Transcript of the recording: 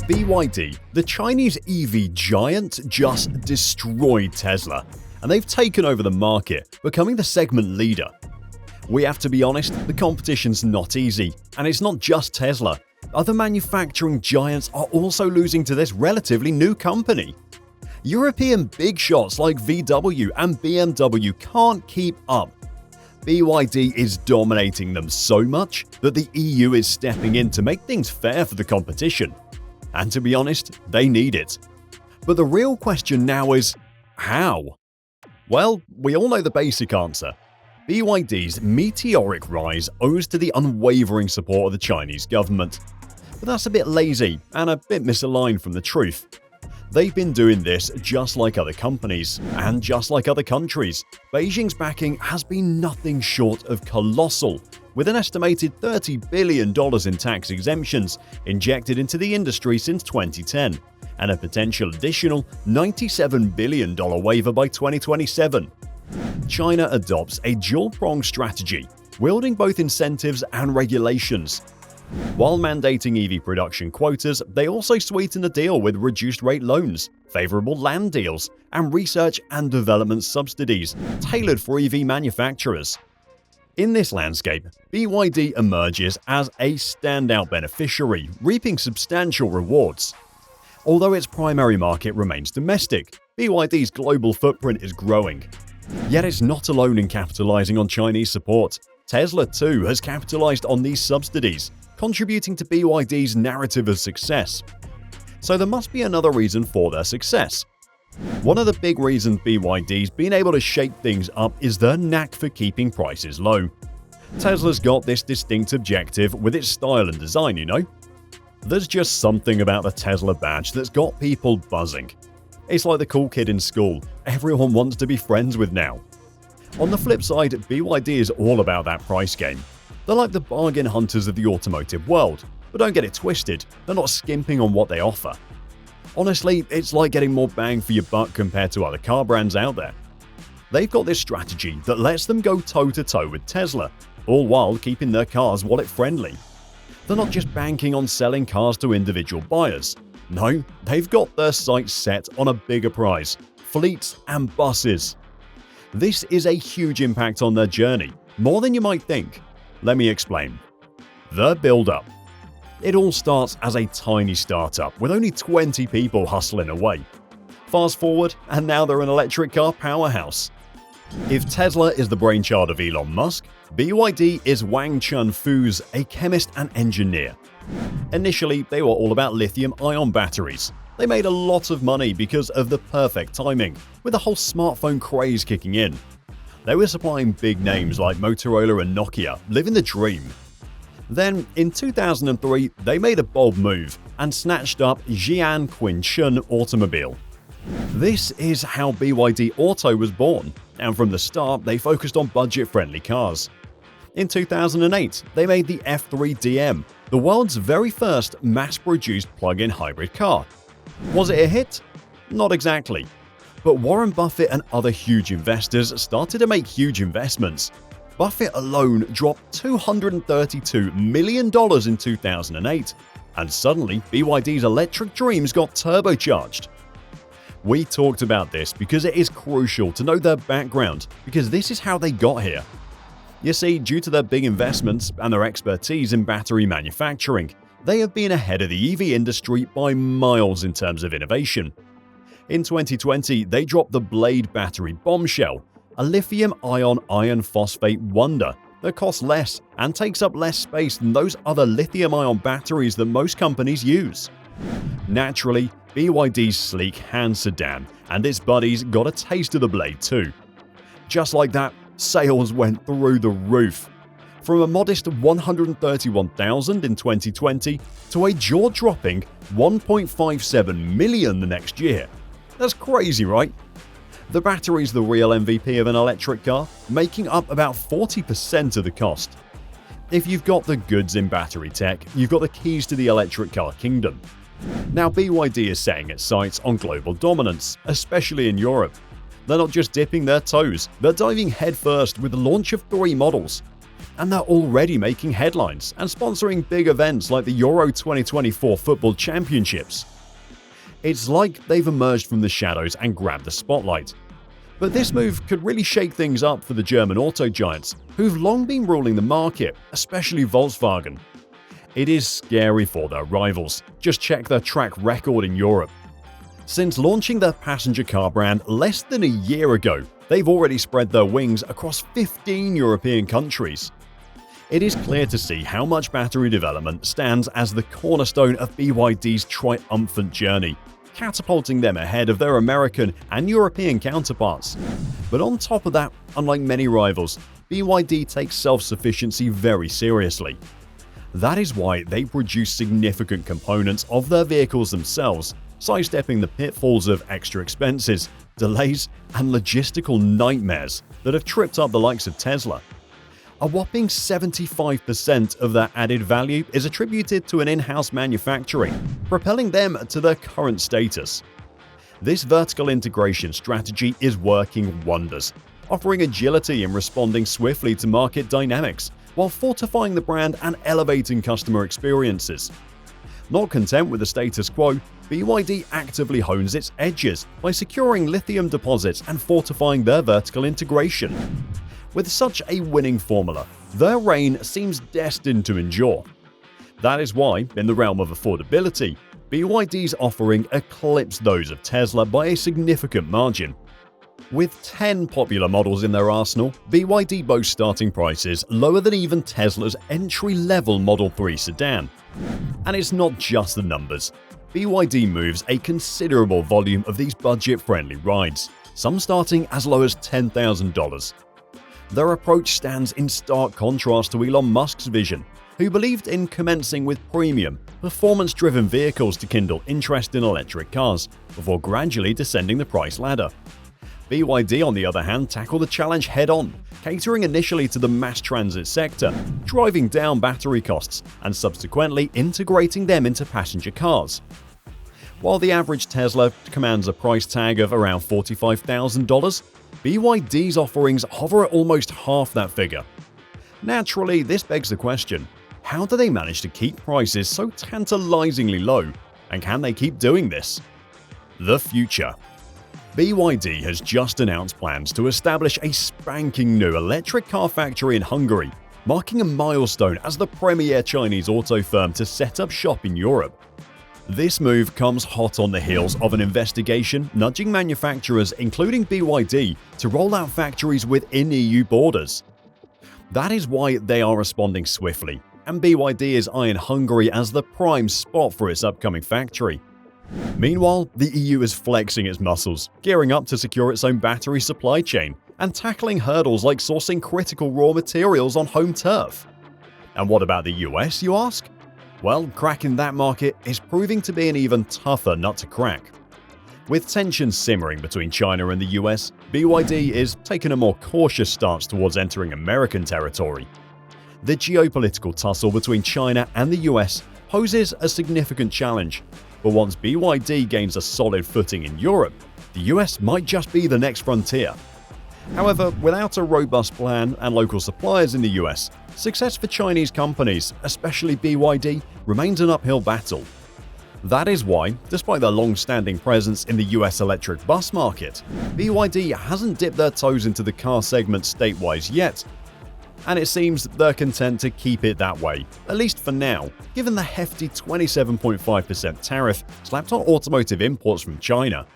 BYD, the Chinese EV giant, just destroyed Tesla, and they've taken over the market, becoming the segment leader. We have to be honest, the competition's not easy, and it's not just Tesla. Other manufacturing giants are also losing to this relatively new company. European big shots like VW and BMW can't keep up. BYD is dominating them so much that the EU is stepping in to make things fair for the competition. And to be honest, they need it. But the real question now is, how? Well, we all know the basic answer. BYD's meteoric rise owes to the unwavering support of the Chinese government. But that's a bit lazy and a bit misaligned from the truth. They've been doing this just like other companies, and just like other countries. Beijing's backing has been nothing short of colossal, with an estimated $30 billion in tax exemptions injected into the industry since 2010, and a potential additional $97 billion waiver by 2027. China adopts a dual-pronged strategy, wielding both incentives and regulations. While mandating EV production quotas, they also sweeten the deal with reduced-rate loans, favorable land deals, and research and development subsidies tailored for EV manufacturers. In this landscape, BYD emerges as a standout beneficiary, reaping substantial rewards. Although its primary market remains domestic, BYD's global footprint is growing. Yet it's not alone in capitalizing on Chinese support. Tesla too has capitalized on these subsidies, contributing to BYD's narrative of success. So there must be another reason for their success. One of the big reasons BYD's been able to shake things up is their knack for keeping prices low. Tesla's got this distinct objective with its style and design, you know. There's just something about the Tesla badge that's got people buzzing. It's like the cool kid in school everyone wants to be friends with now. On the flip side, BYD is all about that price game. They're like the bargain hunters of the automotive world, but don't get it twisted, they're not skimping on what they offer. Honestly, it's like getting more bang for your buck compared to other car brands out there. They've got this strategy that lets them go toe-to-toe with Tesla, all while keeping their cars wallet-friendly. They're not just banking on selling cars to individual buyers. No, they've got their sights set on a bigger prize: fleets and buses. This is a huge impact on their journey, more than you might think. Let me explain. The build-up. It all starts as a tiny startup with only 20 people hustling away. Fast forward, and now they're an electric car powerhouse. If Tesla is the brainchild of Elon Musk, BYD is Wang Chunfu's, a chemist and engineer. Initially, they were all about lithium-ion batteries. They made a lot of money because of the perfect timing, with the whole smartphone craze kicking in. They were supplying big names like Motorola and Nokia, living the dream. Then, in 2003, they made a bold move and snatched up Jian Qinshun Automobile. This is how BYD Auto was born, and from the start, they focused on budget-friendly cars. In 2008, they made the F3DM, the world's very first mass-produced plug-in hybrid car. Was it a hit? Not exactly. But Warren Buffett and other huge investors started to make huge investments. Buffett alone dropped $232 million in 2008, and suddenly BYD's electric dreams got turbocharged. We talked about this because it is crucial to know their background, because this is how they got here. You see, due to their big investments and their expertise in battery manufacturing, they have been ahead of the EV industry by miles in terms of innovation. In 2020, they dropped the Blade battery bombshell, a lithium-ion iron phosphate wonder that costs less and takes up less space than those other lithium-ion batteries that most companies use. Naturally, BYD's sleek hand sedan and its buddies got a taste of the Blade too. Just like that, sales went through the roof. From a modest 131,000 in 2020 to a jaw-dropping 1.57 million the next year. That's crazy, right? The battery's the real MVP of an electric car, making up about 40% of the cost. If you've got the goods in battery tech, you've got the keys to the electric car kingdom. Now BYD is setting its sights on global dominance, especially in Europe. They're not just dipping their toes, they're diving headfirst with the launch of 3 models. and they're already making headlines and sponsoring big events like the Euro 2024 Football Championships. It's like they've emerged from the shadows and grabbed the spotlight. But this move could really shake things up for the German auto giants, who've long been ruling the market, especially Volkswagen. It is scary for their rivals. Just check their track record in Europe. Since launching their passenger car brand less than a year ago, they've already spread their wings across 15 European countries. It is clear to see how much battery development stands as the cornerstone of BYD's triumphant journey, catapulting them ahead of their American and European counterparts. But on top of that, unlike many rivals, BYD takes self-sufficiency very seriously. That is why they produce significant components of their vehicles themselves, sidestepping the pitfalls of extra expenses, delays, and logistical nightmares that have tripped up the likes of Tesla. A whopping 75% of their added value is attributed to an in-house manufacturing, propelling them to their current status. This vertical integration strategy is working wonders, offering agility in responding swiftly to market dynamics, while fortifying the brand and elevating customer experiences. Not content with the status quo, BYD actively hones its edges by securing lithium deposits and fortifying their vertical integration. With such a winning formula, their reign seems destined to endure. That is why, in the realm of affordability, BYD's offering eclipsed those of Tesla by a significant margin. With 10 popular models in their arsenal, BYD boasts starting prices lower than even Tesla's entry-level Model 3 sedan. And it's not just the numbers. BYD moves a considerable volume of these budget-friendly rides, some starting as low as $10,000. Their approach stands in stark contrast to Elon Musk's vision, who believed in commencing with premium, performance-driven vehicles to kindle interest in electric cars, before gradually descending the price ladder. BYD, on the other hand, tackled the challenge head-on, catering initially to the mass transit sector, driving down battery costs, and subsequently integrating them into passenger cars. While the average Tesla commands a price tag of around $45,000, BYD's offerings hover at almost half that figure. Naturally, this begs the question, how do they manage to keep prices so tantalizingly low, and can they keep doing this? The future. BYD has just announced plans to establish a spanking new electric car factory in Hungary, marking a milestone as the premier Chinese auto firm to set up shop in Europe. This move comes hot on the heels of an investigation nudging manufacturers, including BYD, to roll out factories within EU borders. That is why they are responding swiftly, and BYD is eyeing Hungary as the prime spot for its upcoming factory. Meanwhile, the EU is flexing its muscles, gearing up to secure its own battery supply chain, and tackling hurdles like sourcing critical raw materials on home turf. And what about the US, you ask? Well, cracking that market is proving to be an even tougher nut to crack. With tensions simmering between China and the US, BYD is taking a more cautious stance towards entering American territory. The geopolitical tussle between China and the US poses a significant challenge, but once BYD gains a solid footing in Europe, the US might just be the next frontier. However, without a robust plan and local suppliers in the US, success for Chinese companies, especially BYD, remains an uphill battle. That is why, despite their long-standing presence in the US electric bus market, BYD hasn't dipped their toes into the car segment statewide yet. And it seems they're content to keep it that way, at least for now, given the hefty 27.5% tariff slapped on automotive imports from China.